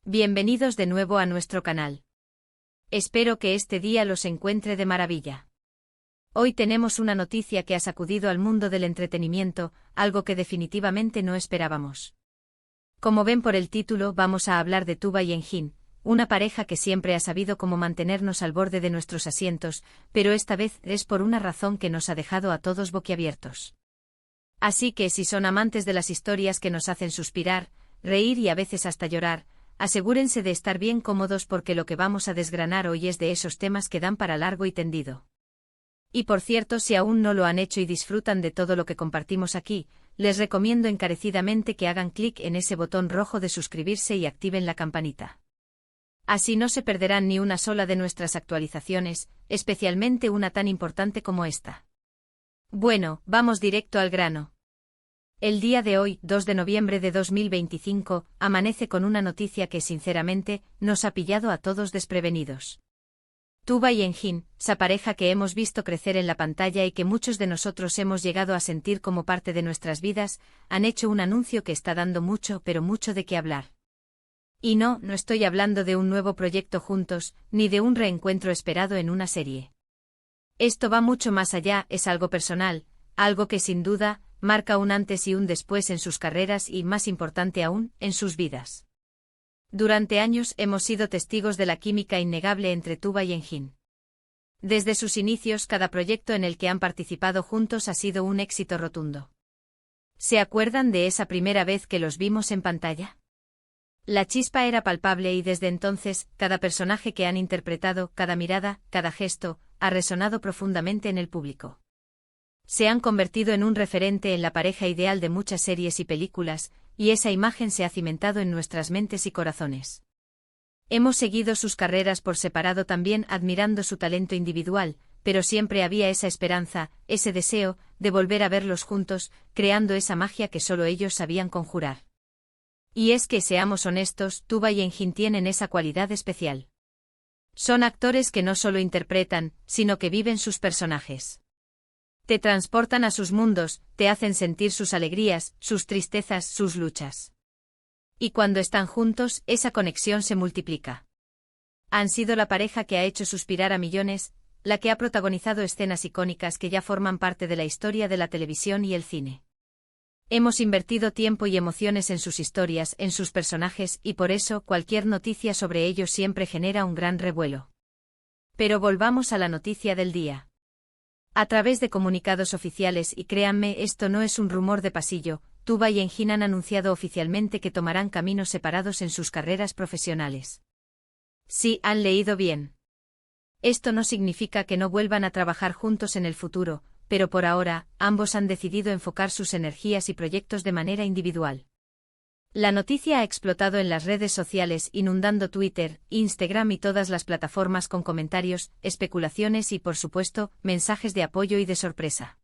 Bienvenidos de nuevo a nuestro canal. Espero que este día los encuentre de maravilla. Hoy tenemos una noticia que ha sacudido al mundo del entretenimiento, algo que definitivamente no esperábamos. Como ven por el título, vamos a hablar de Tuba y Engin, una pareja que siempre ha sabido cómo mantenernos al borde de nuestros asientos, pero esta vez es por una razón que nos ha dejado a todos boquiabiertos. Así que si son amantes de las historias que nos hacen suspirar, reír y a veces hasta llorar, asegúrense de estar bien cómodos porque lo que vamos a desgranar hoy es de esos temas que dan para largo y tendido. Y por cierto, si aún no lo han hecho y disfrutan de todo lo que compartimos aquí, les recomiendo encarecidamente que hagan clic en ese botón rojo de suscribirse y activen la campanita. Así no se perderán ni una sola de nuestras actualizaciones, especialmente una tan importante como esta. Bueno, vamos directo al grano. El día de hoy, 2 de noviembre de 2025, amanece con una noticia que sinceramente nos ha pillado a todos desprevenidos. Tuba y Engin, esa pareja que hemos visto crecer en la pantalla y que muchos de nosotros hemos llegado a sentir como parte de nuestras vidas, han hecho un anuncio que está dando mucho pero mucho de qué hablar. Y no estoy hablando de un nuevo proyecto juntos, ni de un reencuentro esperado en una serie. Esto va mucho más allá, es algo personal, algo que sin duda marca un antes y un después en sus carreras y, más importante aún, en sus vidas. Durante años hemos sido testigos de la química innegable entre Tuba y Engin. Desde sus inicios, cada proyecto en el que han participado juntos ha sido un éxito rotundo. ¿Se acuerdan de esa primera vez que los vimos en pantalla? La chispa era palpable y desde entonces, cada personaje que han interpretado, cada mirada, cada gesto, ha resonado profundamente en el público. Se han convertido en un referente en la pareja ideal de muchas series y películas, y esa imagen se ha cimentado en nuestras mentes y corazones. Hemos seguido sus carreras por separado también admirando su talento individual, pero siempre había esa esperanza, ese deseo, de volver a verlos juntos, creando esa magia que solo ellos sabían conjurar. Y es que, seamos honestos, Tuba y Engin tienen esa cualidad especial. Son actores que no solo interpretan, sino que viven sus personajes. Te transportan a sus mundos, te hacen sentir sus alegrías, sus tristezas, sus luchas. Y cuando están juntos, esa conexión se multiplica. Han sido la pareja que ha hecho suspirar a millones, la que ha protagonizado escenas icónicas que ya forman parte de la historia de la televisión y el cine. Hemos invertido tiempo y emociones en sus historias, en sus personajes, y por eso cualquier noticia sobre ellos siempre genera un gran revuelo. Pero volvamos a la noticia del día. A través de comunicados oficiales, y créanme, esto no es un rumor de pasillo, Tuba y Engin han anunciado oficialmente que tomarán caminos separados en sus carreras profesionales. Sí, han leído bien. Esto no significa que no vuelvan a trabajar juntos en el futuro, pero por ahora, ambos han decidido enfocar sus energías y proyectos de manera individual. La noticia ha explotado en las redes sociales, inundando Twitter, Instagram y todas las plataformas con comentarios, especulaciones y, por supuesto, mensajes de apoyo y de sorpresa.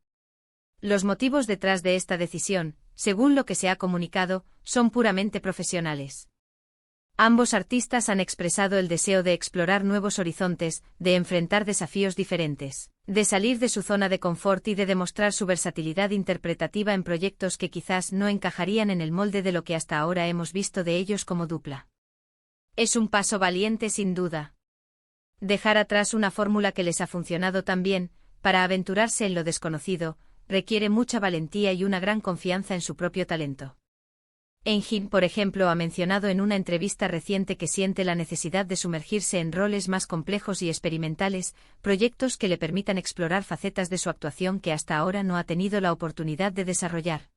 Los motivos detrás de esta decisión, según lo que se ha comunicado, son puramente profesionales. Ambos artistas han expresado el deseo de explorar nuevos horizontes, de enfrentar desafíos diferentes, de salir de su zona de confort y de demostrar su versatilidad interpretativa en proyectos que quizás no encajarían en el molde de lo que hasta ahora hemos visto de ellos como dupla. Es un paso valiente sin duda. Dejar atrás una fórmula que les ha funcionado tan bien, para aventurarse en lo desconocido, requiere mucha valentía y una gran confianza en su propio talento. Engin, por ejemplo, ha mencionado en una entrevista reciente que siente la necesidad de sumergirse en roles más complejos y experimentales, proyectos que le permitan explorar facetas de su actuación que hasta ahora no ha tenido la oportunidad de desarrollar.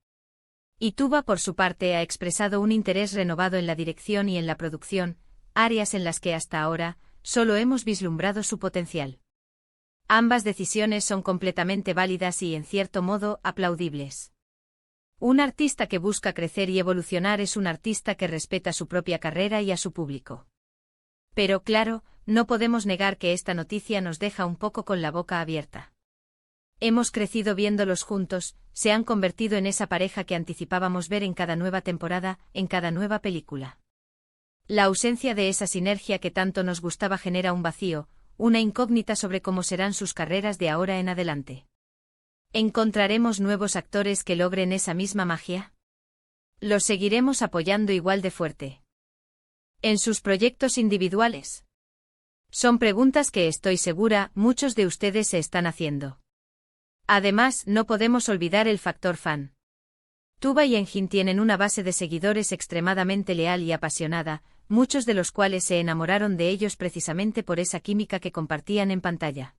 Y Tuba, por su parte, ha expresado un interés renovado en la dirección y en la producción, áreas en las que hasta ahora solo hemos vislumbrado su potencial. Ambas decisiones son completamente válidas y, en cierto modo, aplaudibles. Un artista que busca crecer y evolucionar es un artista que respeta su propia carrera y a su público. Pero claro, no podemos negar que esta noticia nos deja un poco con la boca abierta. Hemos crecido viéndolos juntos, se han convertido en esa pareja que anticipábamos ver en cada nueva temporada, en cada nueva película. La ausencia de esa sinergia que tanto nos gustaba genera un vacío, una incógnita sobre cómo serán sus carreras de ahora en adelante. ¿Encontraremos nuevos actores que logren esa misma magia? Los seguiremos apoyando igual de fuerte. en sus proyectos individuales? Son preguntas que estoy segura muchos de ustedes se están haciendo. Además, no podemos olvidar el factor fan. Tuba y Engin tienen una base de seguidores extremadamente leal y apasionada, muchos de los cuales se enamoraron de ellos precisamente por esa química que compartían en pantalla.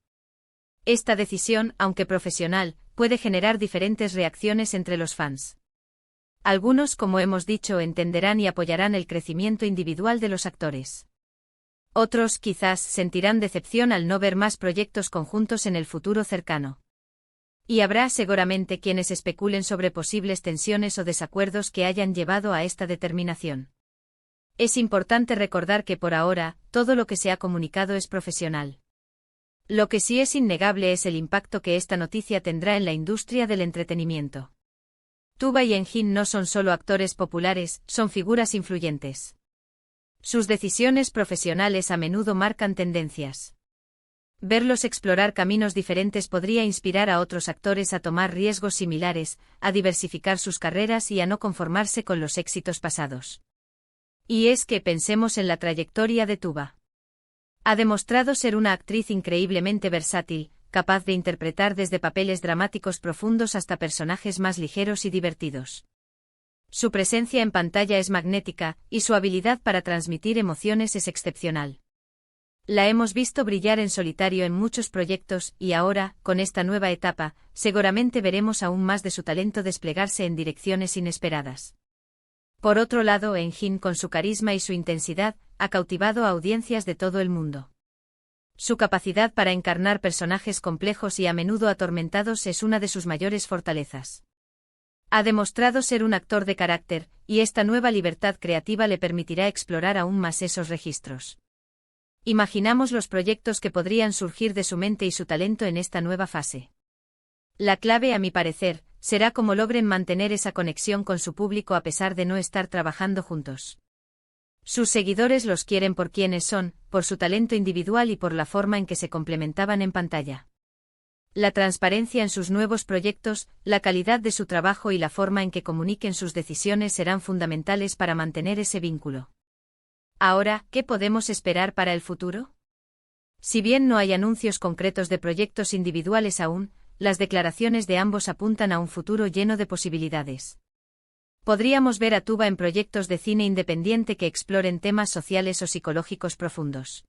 Esta decisión, aunque profesional, puede generar diferentes reacciones entre los fans. Algunos, como hemos dicho, entenderán y apoyarán el crecimiento individual de los actores. Otros, quizás, sentirán decepción al no ver más proyectos conjuntos en el futuro cercano. Y habrá seguramente quienes especulen sobre posibles tensiones o desacuerdos que hayan llevado a esta determinación. Es importante recordar que por ahora, todo lo que se ha comunicado es profesional. Lo que sí es innegable es el impacto que esta noticia tendrá en la industria del entretenimiento. Tuba y Engin no son solo actores populares, son figuras influyentes. Sus decisiones profesionales a menudo marcan tendencias. Verlos explorar caminos diferentes podría inspirar a otros actores a tomar riesgos similares, a diversificar sus carreras y a no conformarse con los éxitos pasados. Y es que pensemos en la trayectoria de Tuba. Ha demostrado ser una actriz increíblemente versátil, capaz de interpretar desde papeles dramáticos profundos hasta personajes más ligeros y divertidos. Su presencia en pantalla es magnética, y su habilidad para transmitir emociones es excepcional. La hemos visto brillar en solitario en muchos proyectos y ahora, con esta nueva etapa, seguramente veremos aún más de su talento desplegarse en direcciones inesperadas. Por otro lado, Engin, con su carisma y su intensidad, ha cautivado a audiencias de todo el mundo. Su capacidad para encarnar personajes complejos y a menudo atormentados es una de sus mayores fortalezas. Ha demostrado ser un actor de carácter, y esta nueva libertad creativa le permitirá explorar aún más esos registros. Imaginamos los proyectos que podrían surgir de su mente y su talento en esta nueva fase. La clave, a mi parecer, será cómo logren mantener esa conexión con su público a pesar de no estar trabajando juntos. Sus seguidores los quieren por quienes son, por su talento individual y por la forma en que se complementaban en pantalla. La transparencia en sus nuevos proyectos, la calidad de su trabajo y la forma en que comuniquen sus decisiones serán fundamentales para mantener ese vínculo. Ahora, ¿qué podemos esperar para el futuro? Si bien no hay anuncios concretos de proyectos individuales aún, las declaraciones de ambos apuntan a un futuro lleno de posibilidades. Podríamos ver a Tuba en proyectos de cine independiente que exploren temas sociales o psicológicos profundos.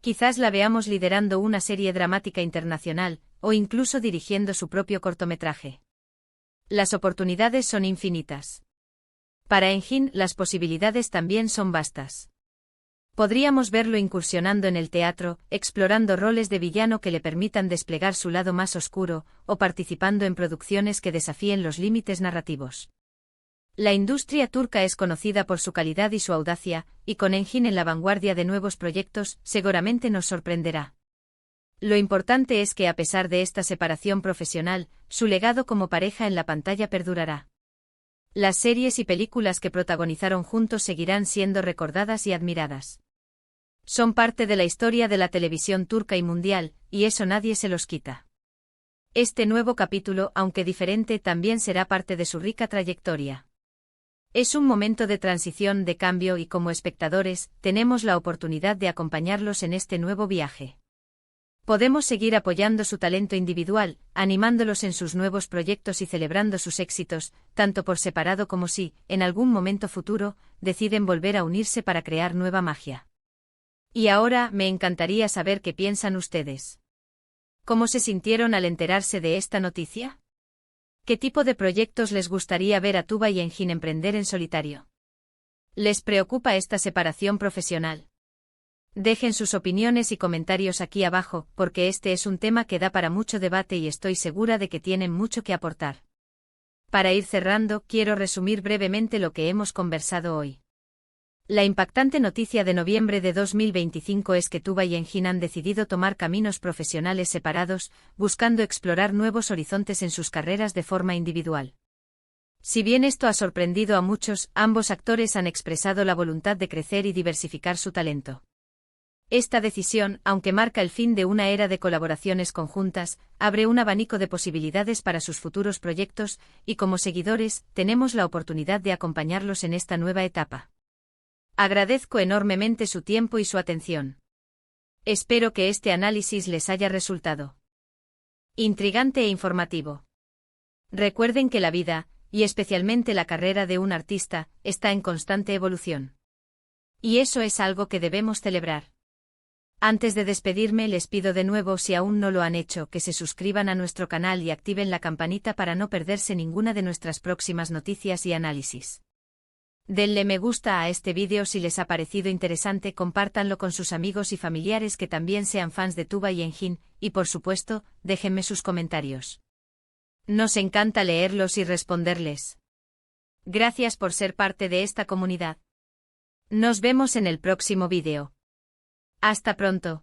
Quizás la veamos liderando una serie dramática internacional, o incluso dirigiendo su propio cortometraje. Las oportunidades son infinitas. Para Engin, las posibilidades también son vastas. Podríamos verlo incursionando en el teatro, explorando roles de villano que le permitan desplegar su lado más oscuro, o participando en producciones que desafíen los límites narrativos. La industria turca es conocida por su calidad y su audacia, y con Engin en la vanguardia de nuevos proyectos, seguramente nos sorprenderá. Lo importante es que a pesar de esta separación profesional, su legado como pareja en la pantalla perdurará. Las series y películas que protagonizaron juntos seguirán siendo recordadas y admiradas. Son parte de la historia de la televisión turca y mundial, y eso nadie se los quita. Este nuevo capítulo, aunque diferente, también será parte de su rica trayectoria. Es un momento de transición, de cambio y como espectadores, tenemos la oportunidad de acompañarlos en este nuevo viaje. Podemos seguir apoyando su talento individual, animándolos en sus nuevos proyectos y celebrando sus éxitos, tanto por separado como si, en algún momento futuro, deciden volver a unirse para crear nueva magia. Y ahora, me encantaría saber qué piensan ustedes. ¿Cómo se sintieron al enterarse de esta noticia? ¿Qué tipo de proyectos les gustaría ver a Tuba y Engin emprender en solitario? ¿Les preocupa esta separación profesional? Dejen sus opiniones y comentarios aquí abajo, porque este es un tema que da para mucho debate y estoy segura de que tienen mucho que aportar. Para ir cerrando, quiero resumir brevemente lo que hemos conversado hoy. La impactante noticia de noviembre de 2025 es que Tuba y Engin han decidido tomar caminos profesionales separados, buscando explorar nuevos horizontes en sus carreras de forma individual. Si bien esto ha sorprendido a muchos, ambos actores han expresado la voluntad de crecer y diversificar su talento. Esta decisión, aunque marca el fin de una era de colaboraciones conjuntas, abre un abanico de posibilidades para sus futuros proyectos, y como seguidores, tenemos la oportunidad de acompañarlos en esta nueva etapa. Agradezco enormemente su tiempo y su atención. Espero que este análisis les haya resultado intrigante e informativo. Recuerden que la vida, y especialmente la carrera de un artista, está en constante evolución. Y eso es algo que debemos celebrar. Antes de despedirme les pido de nuevo, si aún no lo han hecho, que se suscriban a nuestro canal y activen la campanita para no perderse ninguna de nuestras próximas noticias y análisis. Denle me gusta a este vídeo si les ha parecido interesante, compártanlo con sus amigos y familiares que también sean fans de Tuba y Engine, y por supuesto, déjenme sus comentarios. Nos encanta leerlos y responderles. Gracias por ser parte de esta comunidad. Nos vemos en el próximo vídeo. Hasta pronto.